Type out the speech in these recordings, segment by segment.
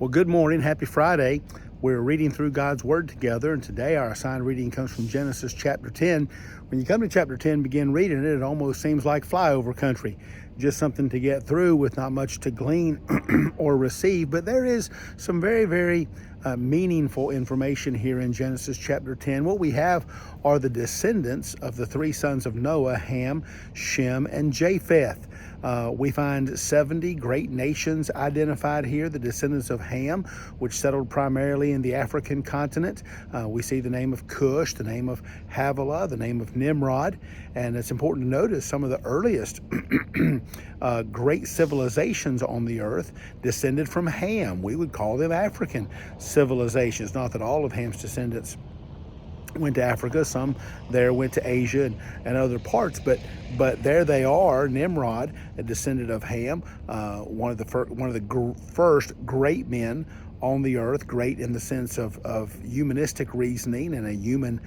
Well, good morning. Happy Friday. We're reading through God's Word together, and today our assigned reading comes from Genesis chapter 10. When you come to chapter 10, begin reading it, it almost seems like flyover country. Just something to get through with not much to glean or receive, but there is some very meaningful information here in Genesis chapter 10. What we have are the descendants of the three sons of Noah, Ham, Shem, and Japheth. We find 70 great nations identified here, the descendants of Ham, which settled primarily in the African continent. We see the name of Cush, the name of Havilah, the name of Nimrod, and it's important to notice some of the earliest great civilizations on the earth descended from Ham. We would call them African civilizations. Not that all of Ham's descendants went to Africa, some there went to Asia and other parts, but there they are. Nimrod, a descendant of Ham, one of the first great men on the earth, great in the sense of humanistic reasoning and a human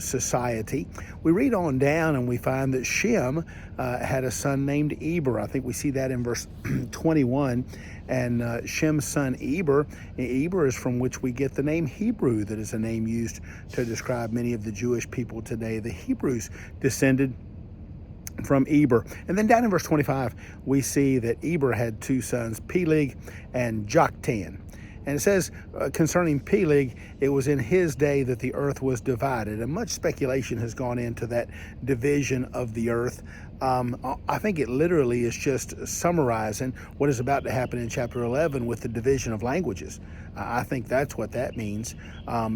society. We read on down and we find that Shem had a son named Eber. I think we see that in verse 21. And Shem's son Eber is from which we get the name Hebrew, that is a name used to describe many of the Jewish people today. The Hebrews descended from Eber. And then down in verse 25, we see that Eber had two sons, Peleg and Joktan. And it says concerning Peleg, it was in his day that the earth was divided. And much speculation has gone into that division of the earth. I think it literally is just summarizing what is about to happen in chapter 11 with the division of languages. I think that's what that means,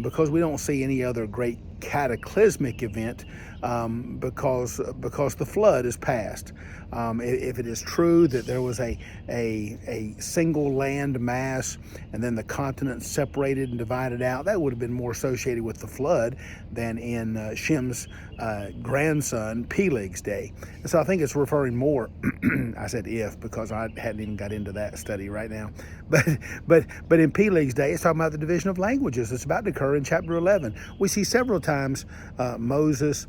because we don't see any other great cataclysmic event, because the flood is past. If it is true that there was a single land mass and then the continent separated and divided out, that would have been more associated with the flood than in Shem's grandson Peleg's day. And so I think it's referring more, I said if because I hadn't even got into that study right now, but in Peleg's day, it's talking about the division of languages. It's about to occur in chapter 11. We see several times Moses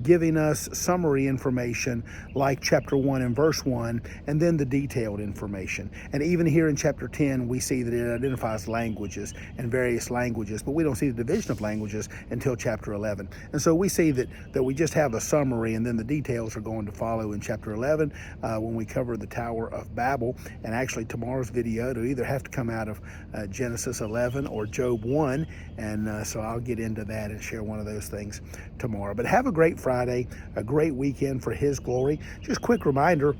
giving us summary information like chapter 1 and verse 1, and then the detailed information. And even here in chapter 10, we see that it identifies languages and various languages, but we don't see the division of languages until chapter 11. And so we see that we just have a summary, and then the details are going to follow in chapter 11 when we cover the Tower of Babel. And actually tomorrow's video, it'll either have to come out of Genesis 11 or Job 1, and so I'll get into that and share one of those things tomorrow. But have a great Friday, a great weekend for His glory. Just quick reminder,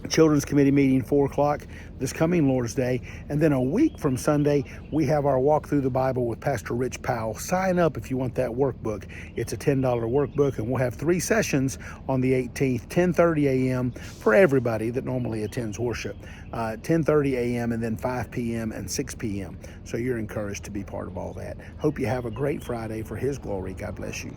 Children's Committee meeting 4 o'clock this coming Lord's Day, and then a week from Sunday we have our Walk Through the Bible with Pastor Rich Powell. Sign up if you want that workbook. It's a $10 workbook, and we'll have 3 sessions on the 18th, 10:30 a.m. for everybody that normally attends worship, 10:30 a.m. and then 5 p.m. and 6 p.m. So you're encouraged to be part of all that. Hope you have a great Friday for His glory. God bless you.